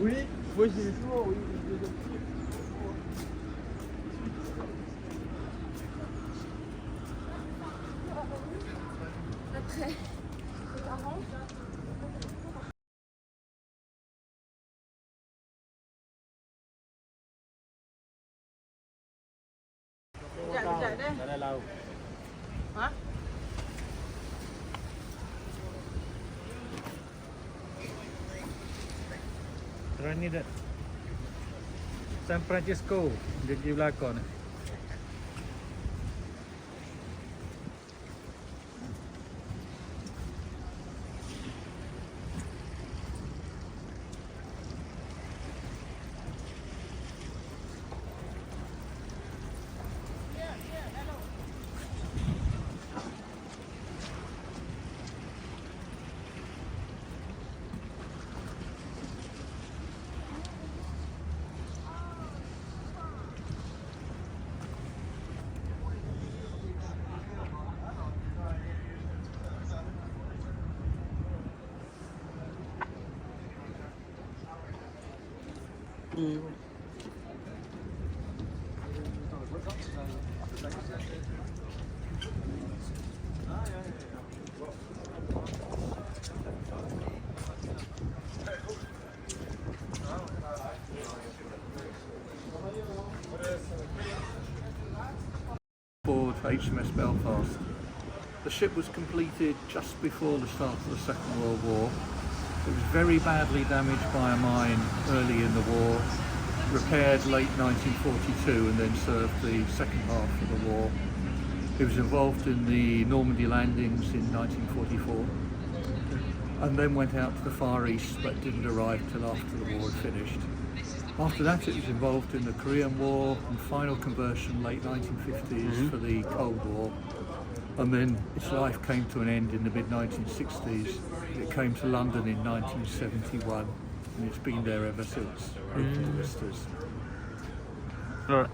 Oui, moi j'y vais souvent, oui. Après, c'est marrant. Chạy đây. Đây lâu. Hả? Ini dah San Francisco di belakang. Aboard HMS Belfast. The ship was completed just before the start of the Second World War. It was very badly damaged by a mine early in the war, repaired late 1942 and then served the second half of the war. It was involved in the Normandy landings in 1944 and then went out to the Far East but didn't arrive till after the war had finished. After that it was involved in the Korean War and final conversion late 1950s for the Cold War, and then its life came to an end in the mid-1960s. It came to London in 1971 and it's been there ever since, open to visitors. Right.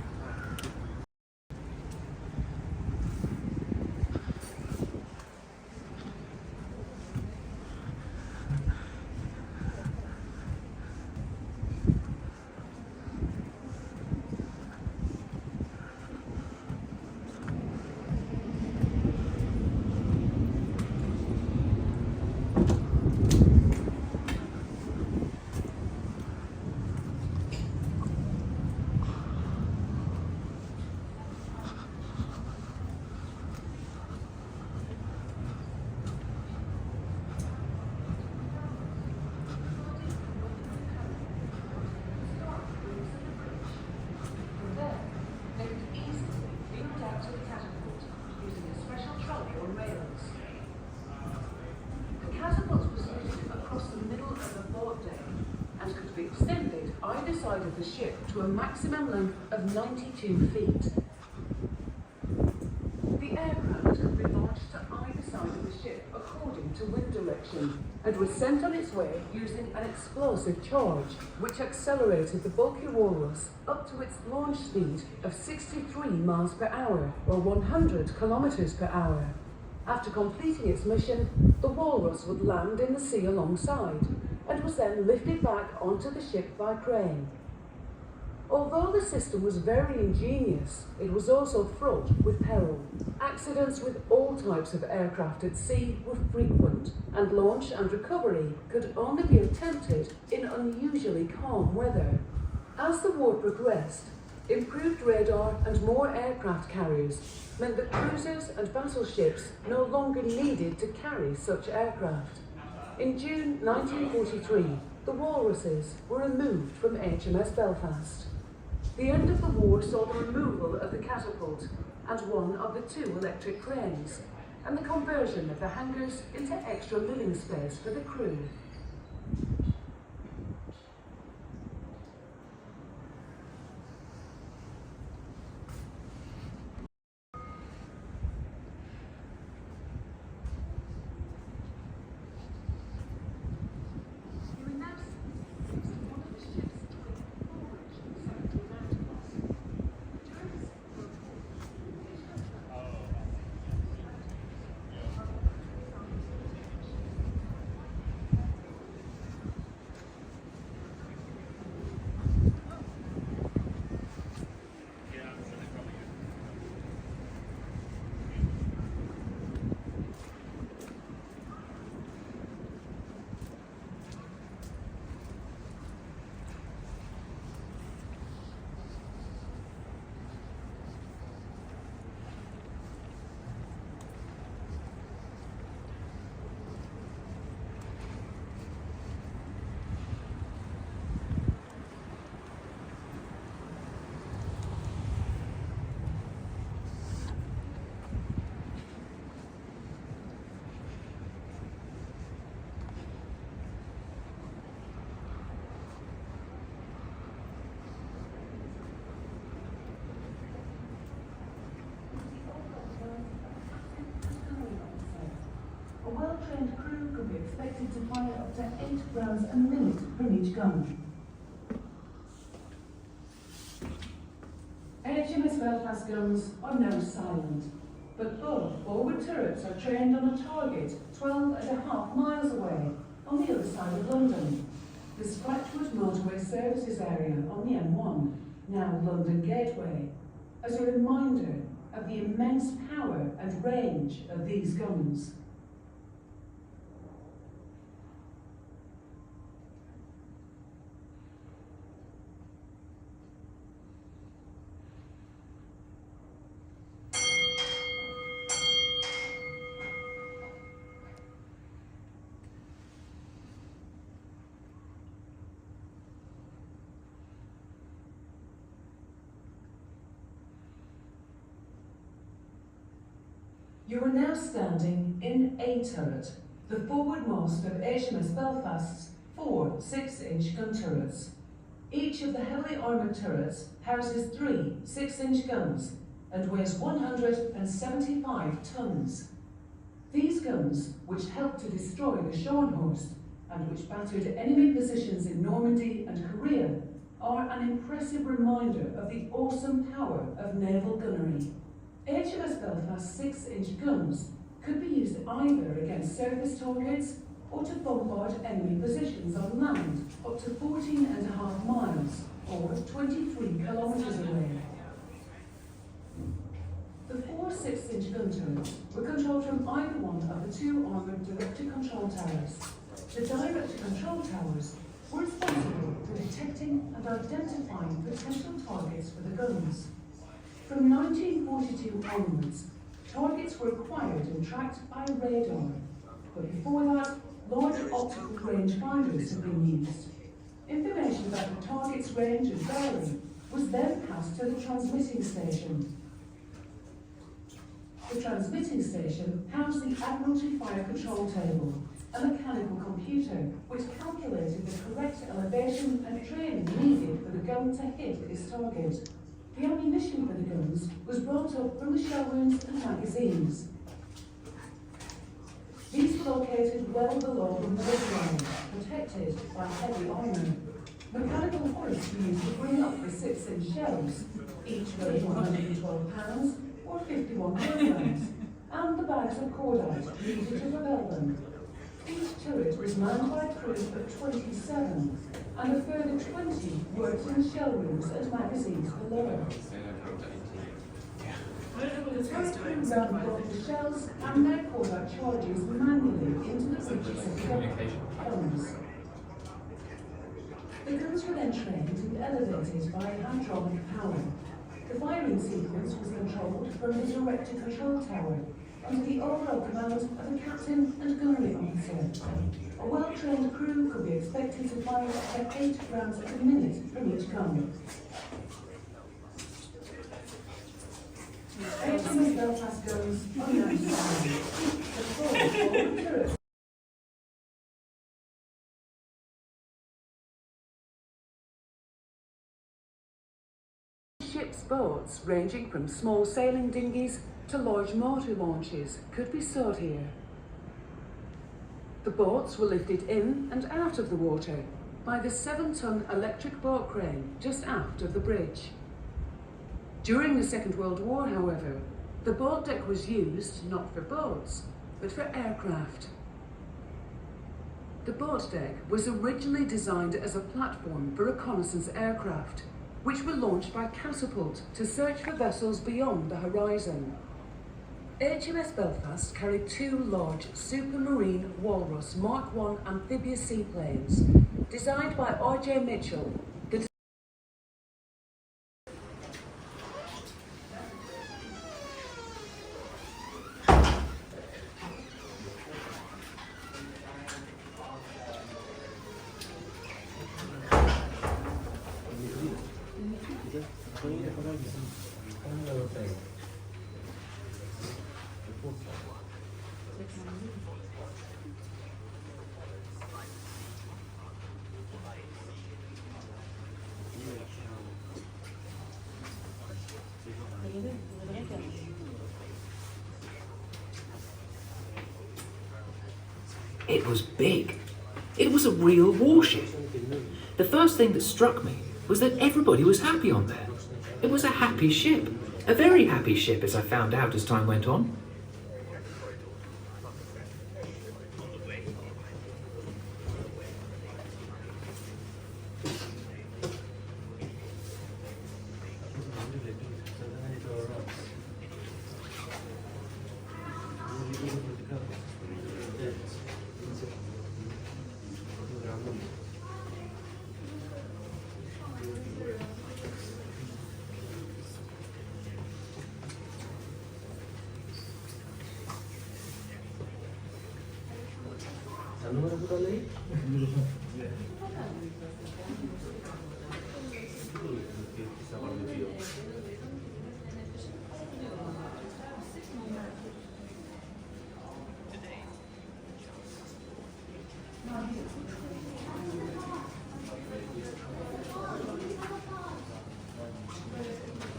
Extended either side of the ship to a maximum length of 92 feet. The aircraft could be launched to either side of the ship according to wind direction and was sent on its way using an explosive charge which accelerated the bulky walrus up to its launch speed of 63 miles per hour or 100 kilometers per hour. After completing its mission, the walrus would land in the sea alongside and was then lifted back onto the ship by crane. Although the system was very ingenious, it was also fraught with peril. Accidents with all types of aircraft at sea were frequent, and launch and recovery could only be attempted in unusually calm weather. As the war progressed, improved radar and more aircraft carriers meant that cruisers and battleships no longer needed to carry such aircraft. In June 1943, the walruses were removed from HMS Belfast. The end of the war saw the removal of the catapult and one of the two electric cranes, and the conversion of the hangars into extra living space for the crew. expected to fire up to 8 rounds a minute from each gun. HMS Belfast guns are now silent, but both forward turrets are trained on a target 12.5 miles away on the other side of London, the Scratchwood Motorway Services area on the M1, now London Gateway, as a reminder of the immense power and range of these guns. You are now standing in A turret, the forwardmost of HMS Belfast's 4 6-inch gun turrets. Each of the heavily armoured turrets houses 3 6-inch guns and weighs 175 tons. These guns, which helped to destroy the Scharnhorst and which battered enemy positions in Normandy and Korea, are an impressive reminder of the awesome power of naval gunnery. HMS Belfast's 6-inch guns could be used either against surface targets or to bombard enemy positions on land up to 14.5 miles or 23 kilometres away. The 4 6-inch gun turrets were controlled from either one of the 2 armoured direct-to-control towers. The direct-to-control towers were responsible for detecting and identifying potential targets for the guns. From 1942 onwards, targets were acquired and tracked by radar, but before that, large optical range finders had been used. Information about the target's range and bearing was then passed to the transmitting station. The transmitting station housed the Admiralty Fire Control Table, a mechanical computer which calculated the correct elevation and training needed for the gun to hit its target. The ammunition for the guns was brought up from the shell wounds and magazines. These were located well below the waterline, protected by heavy armour. Mechanical hoists were used to bring up the 6-inch shells, each weighing 112 pounds or 51 kilograms, and the bags of cordite needed to propel them. Each turret was manned by a crew of 27, and a further 20 worked in shell rooms and magazines below. The turret crew ran both the shells and their cordite charges manually into the breeches of the guns. The guns were then trained and elevated by hydraulic power. The firing sequence was controlled from the direct-to-control tower under the overall command of the captain and gunnery officer. A well-trained crew could be expected to fire up to 8 rounds a minute from each gun. HMS Belfast guns are now silent. The 4 forward turrets ships' boats ranging from small sailing dinghies to large motor launches could be sought here. The boats were lifted in and out of the water by the 7-ton electric boat crane just aft of the bridge. During the Second World War, however, the boat deck was used not for boats, but for aircraft. The boat deck was originally designed as a platform for reconnaissance aircraft, which were launched by catapult to search for vessels beyond the horizon. HMS Belfast carried 2 large Supermarine Walrus Mark I amphibious seaplanes, designed by R.J. Mitchell. It was big. It was a real warship. The first thing that struck me was that everybody was happy on there. It was a happy ship. A very happy ship, as I found out as time went on.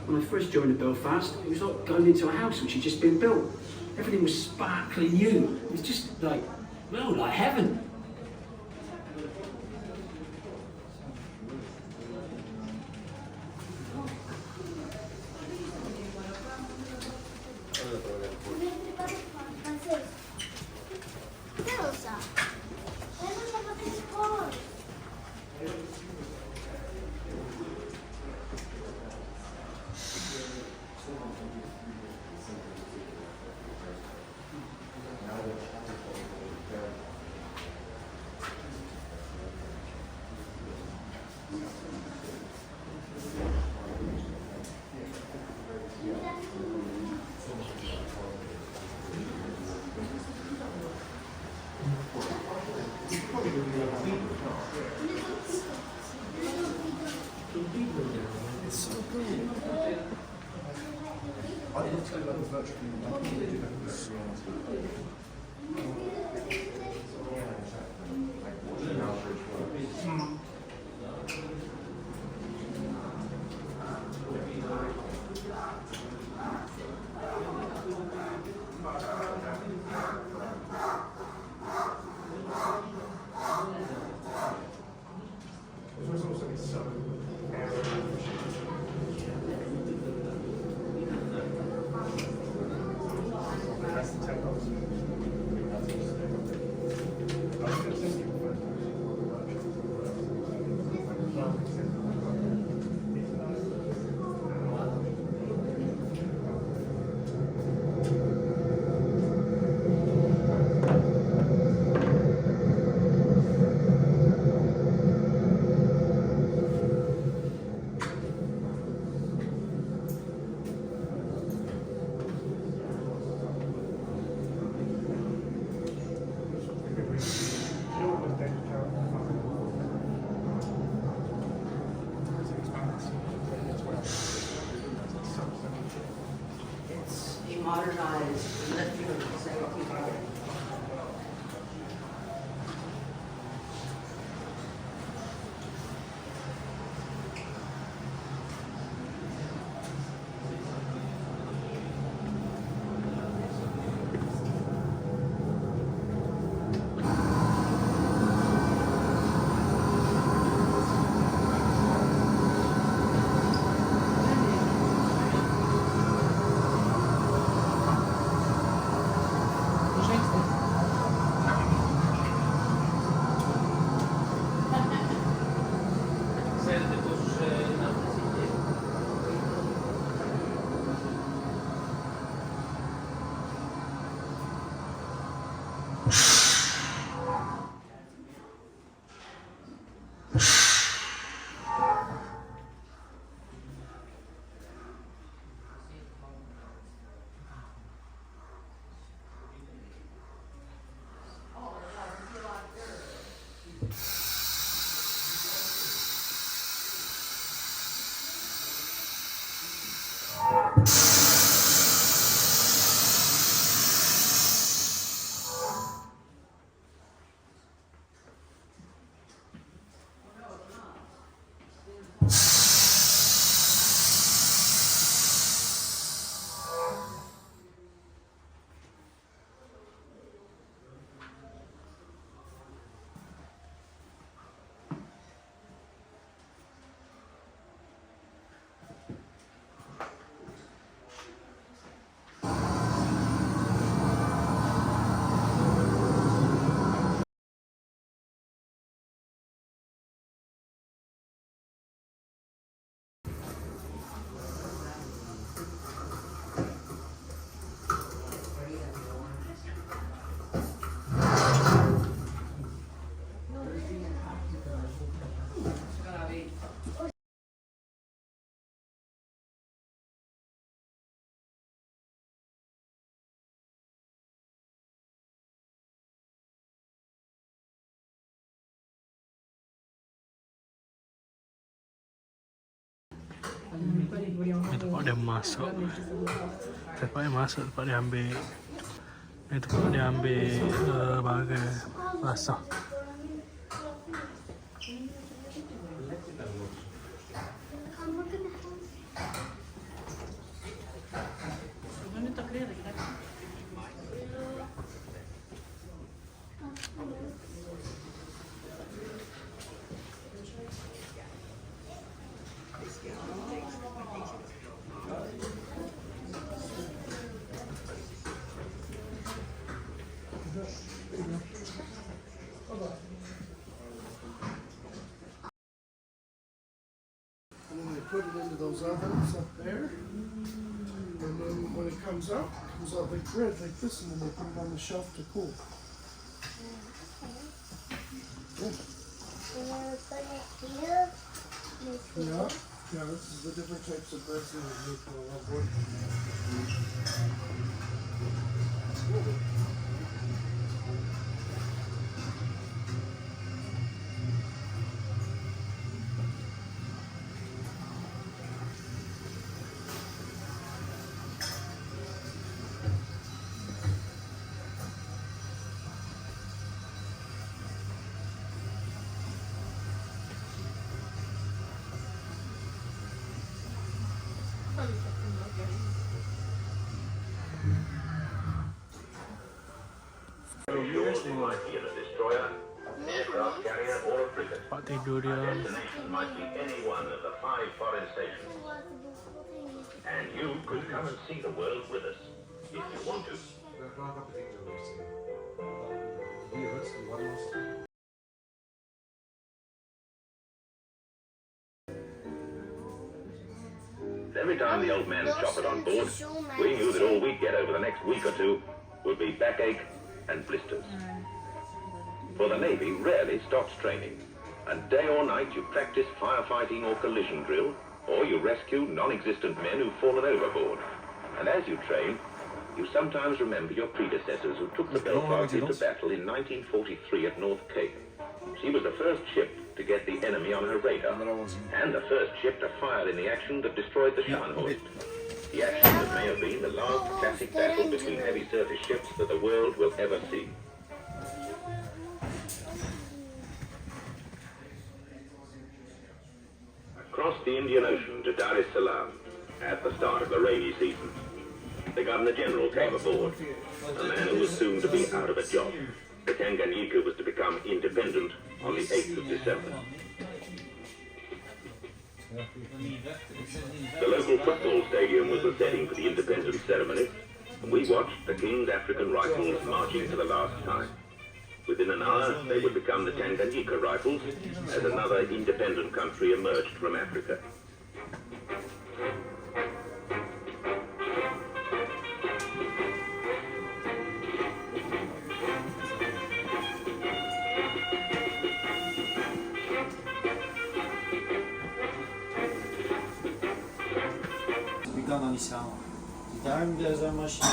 When I first joined at Belfast, it was like going into a house which had just been built. Everything was sparkling new. It was just like, well, like heaven. tempat dia masuk. Tempat dia masuk, tempat dia ambil. Ini tempat dia ambil barang basah. And then they put it into those ovens up there. And then when it comes out big bread like this, and then they put it on the shelf to cool. Yeah, this is the different types of breads that we make for our board. Tempat tidur dia. Might be any one of the 5 foreign stations. And you could come and see the world with us, if you want to. Every time the old man's choppered on board, we knew that all we'd get over the next week or two would be backache and blisters. For the Navy rarely stops training, and day or night you practice firefighting or collision drill, or you rescue non-existent men who've fallen overboard. And as you train, you sometimes remember your predecessors who took the Belfast into battle in 1943 at North Cape. She was the first ship to get the enemy on her radar, and the first ship to fire in the action that destroyed the Scharnhorst. The action that may have been the last classic battle between heavy surface ships that the world will ever see. Across the Indian Ocean to Dar es Salaam, at the start of the rainy season, the Governor-General came aboard, a man who was soon to be out of a job. The Tanganyika was to become independent on the 8th of December. The local football stadium was the setting for the independence ceremony, and we watched the King's African Rifles marching for the last time. Within an hour, they would become the Tanganyika Rifles as another independent country emerged from Africa. Done Time there's a machine.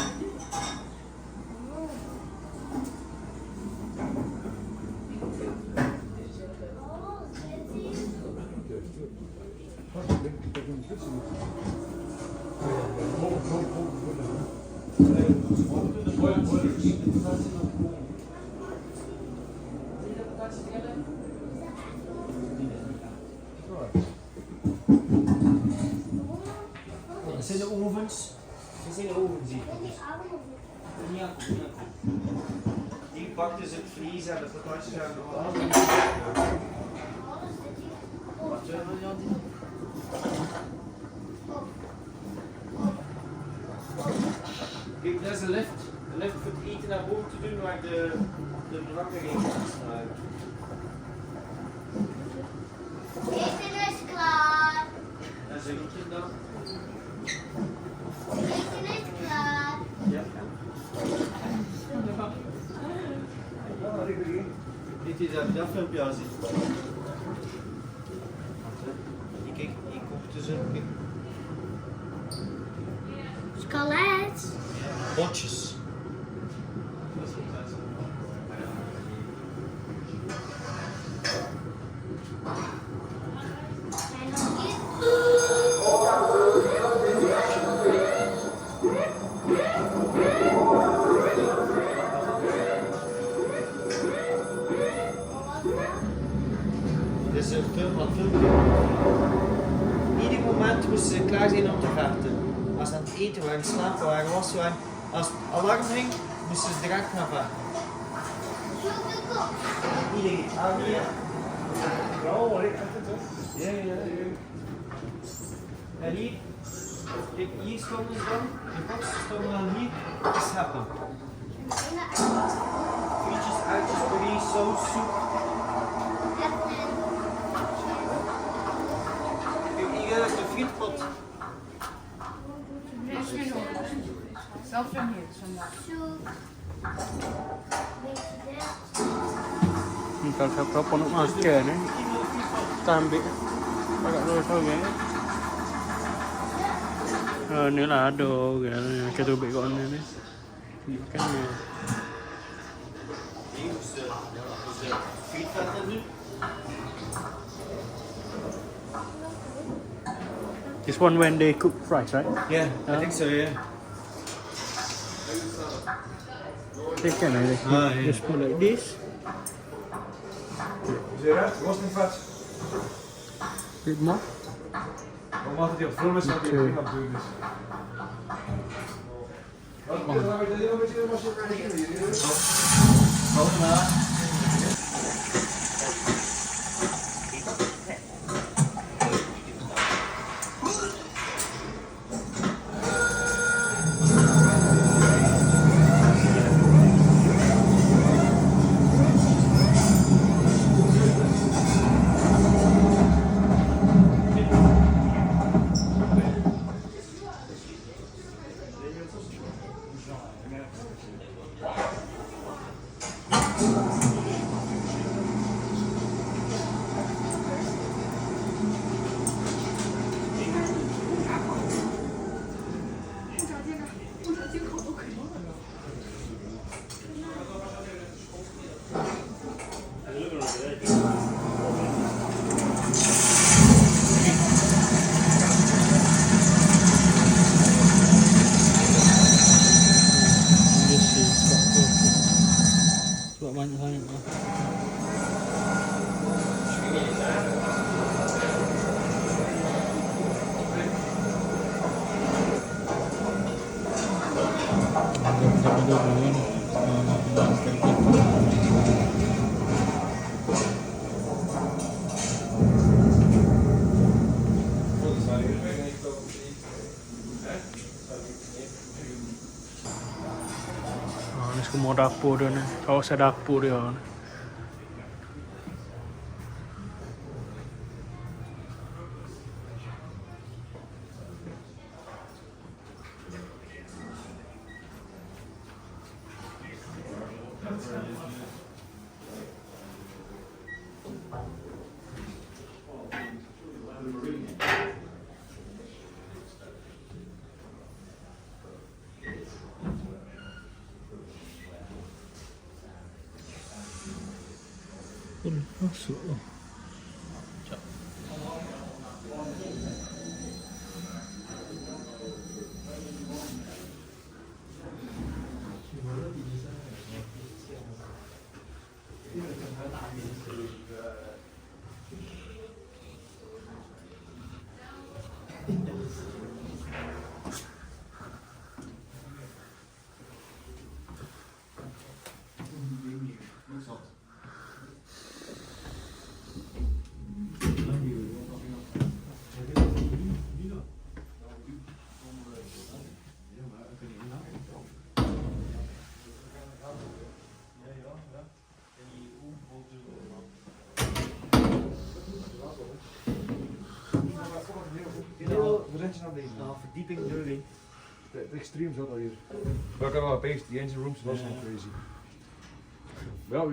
Zijn de ovens? Ze zijn de ovens hier. Die pakten ze het vlees en de patatjes en kijk, dat is de lift. De lift voor het eten naar boven te doen waar de brakken in staan. Eten is klaar. En zeg ik dan? Eten is klaar. Ja. Dit is dat filmpje aan zien. Kijk, hier kookten ze. Skelet. Botjes. En nog hier. dat filmpje. Ieder moment moesten ze klaar zijn om te vechten. Als ze aan het eten waren, slapen waren, wassen waren. Als het alarm ging, moesten ze direct gaan vechten. Iedereen. Ja, ja. En hier, kijk, hier stonden ze dan. De boksen stonden dan hier te scheppen. Frietjes, uitjes, puree, saus, soep. Kijk, hier is de frietpot. Zelf van hier, vandaag. Kalau saya pun nak makan ni, kita ambil agak dua sorang. Ni lah ada kita ambil kat ni ni. Makan ni. This one when they cook fries, right? Yeah, I think so, yeah. They can just put like this. Was niet vet. Bit more. Omdat het heel vol is, dat hij het niet aan het doen is. Banyak sangat. Ini semua dapur dia ni. Kawasan dapur dia ni. Masuk. Verdieping deur in. Het extreem zat al hier. We kunnen wel opeens, die engine rooms was nog crazy. Ja,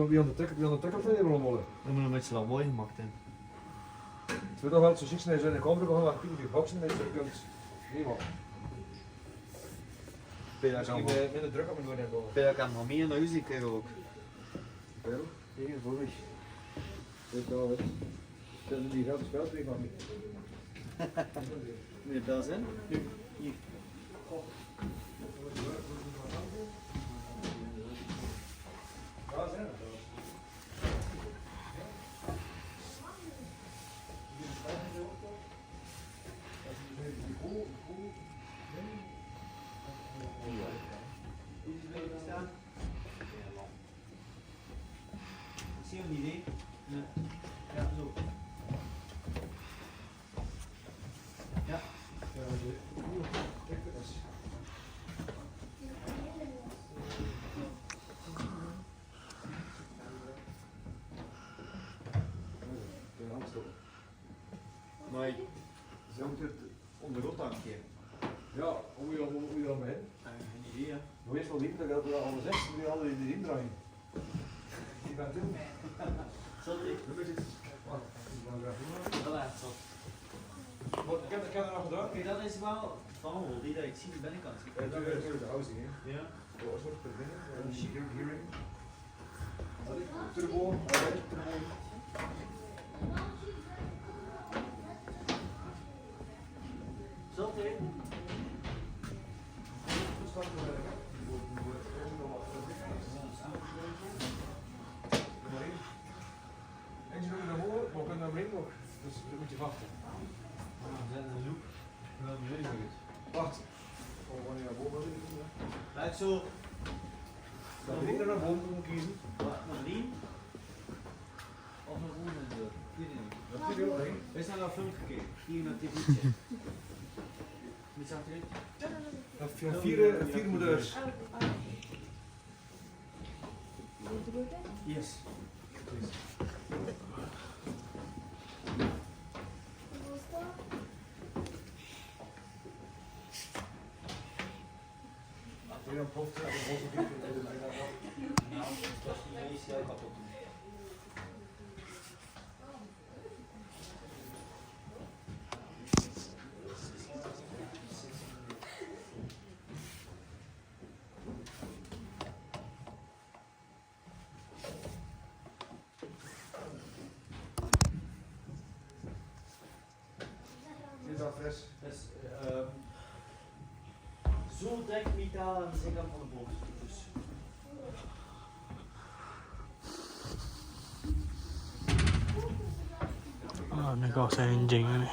wie aan de tackle van hier allemaal? We hebben een beetje lawaai gemaakt in. Het wordt toch wel zo ziek zijn in de kamer gewoon wat die boxen en je kunt niemand. Minder druk op me doen en door. Ik heb nog meer naar huis gekregen ook. Veel? Hier voor mij. Dit al het. Zullen die grote spelstreek van mij? Moet je dat zijn? Hier. Daar zijn het. Zie je een idee? Ja. Ja, zo. Ja. Maar ze moet het ondergrond aankeren. Ja, hoe je dan bij? Geen idee, hè. Hoe is het wel niet dat we alle 6 nu al in de indraaien? Die bent doen. Zat ik? Dat is zat. Ik heb er nog gedaan. Kijk, dat is wel van die dat ik zie de binnenkant. Ja, dat is de housing, hè? Ja. Dat is wat per dingen. Hearing. Turbo, turbo. Zat ik? En je doet naar voren, maar we kunnen naar beneden nog. Dus dat moet je wachten. We zijn een loop. Dat weet ik niet. Wacht. Wanneer naar boven wil je? Laat zo. Naar beneden naar boven moeten kiezen. Naar beneden? Of naar boven? Ik weet het niet. Dat vind ik ook niet. We zijn naar film gekeken. Hier naar tv. Wie zag eruit? Dat vier moeders. Yes. Weer een prof, dat is een beetje. Nou, dat is niet eens heel kapot doen. Dit is al fris. Dus, zo direct metaal aan de zijkant van de boot. Dus. Nu gaat zijn dingen.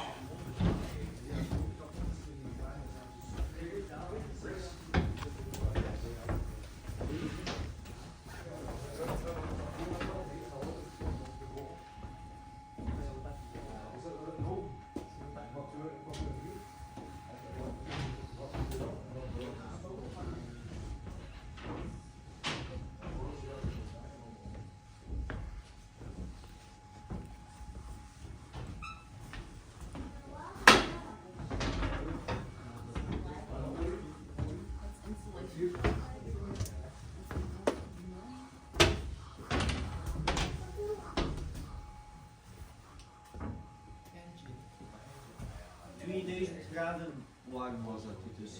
Graden warm was dat dus.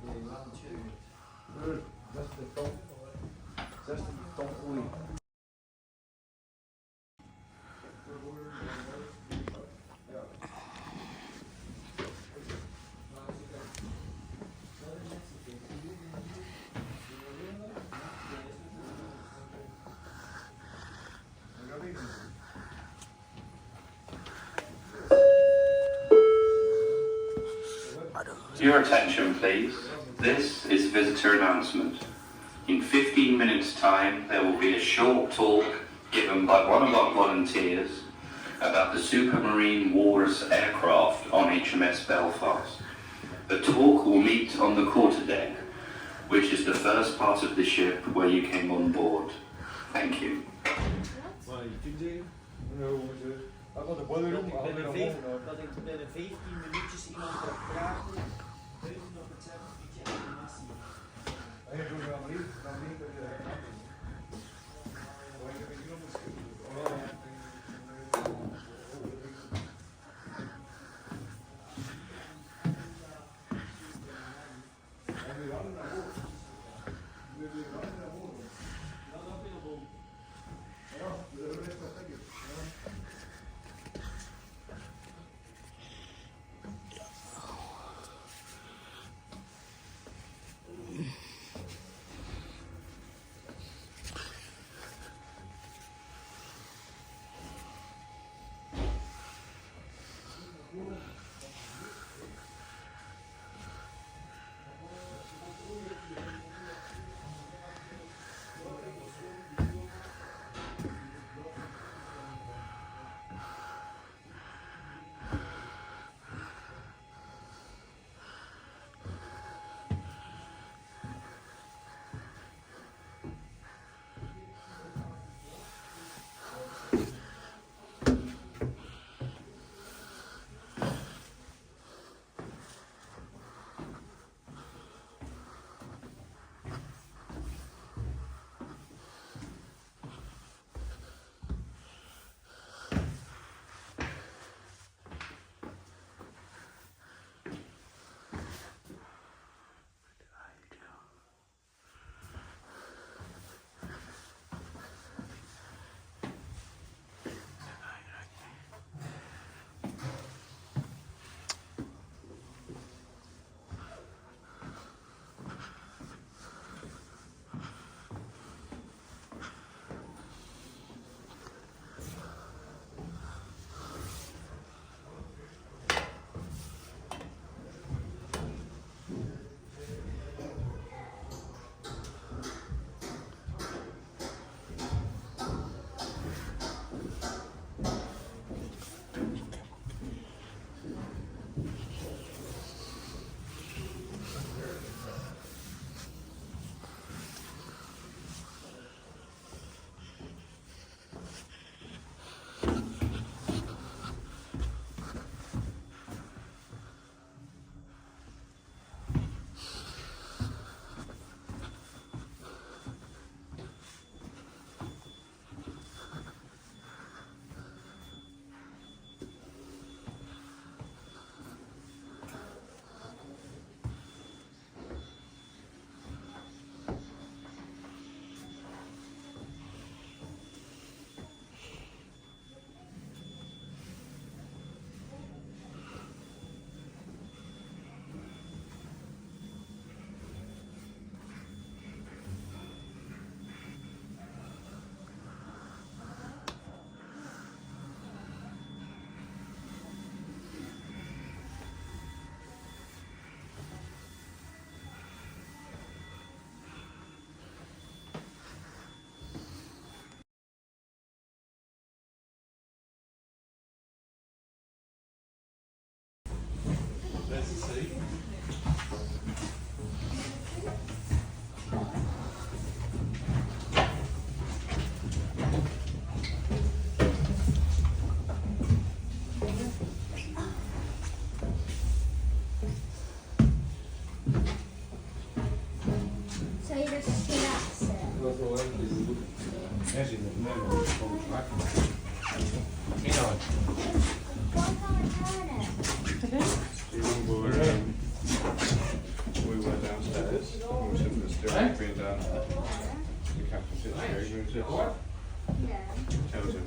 Nee, laat het schudden. 60 ton. 60 ton olie. Your attention, please. This is visitor announcement. In 15 minutes' time, there will be a short talk given by one of our volunteers about the Supermarine Wars aircraft on HMS Belfast. The talk will meet on the quarterdeck, which is the first part of the ship where you came on board. Thank you. Binnen 15 minuutjes iemand gaat praten. Buiten op het set, een beetje animatie. As in the memory falls back. You know, We were downstairs, and we said the steering being down there. We came to sit here, and we said, what? Tells him,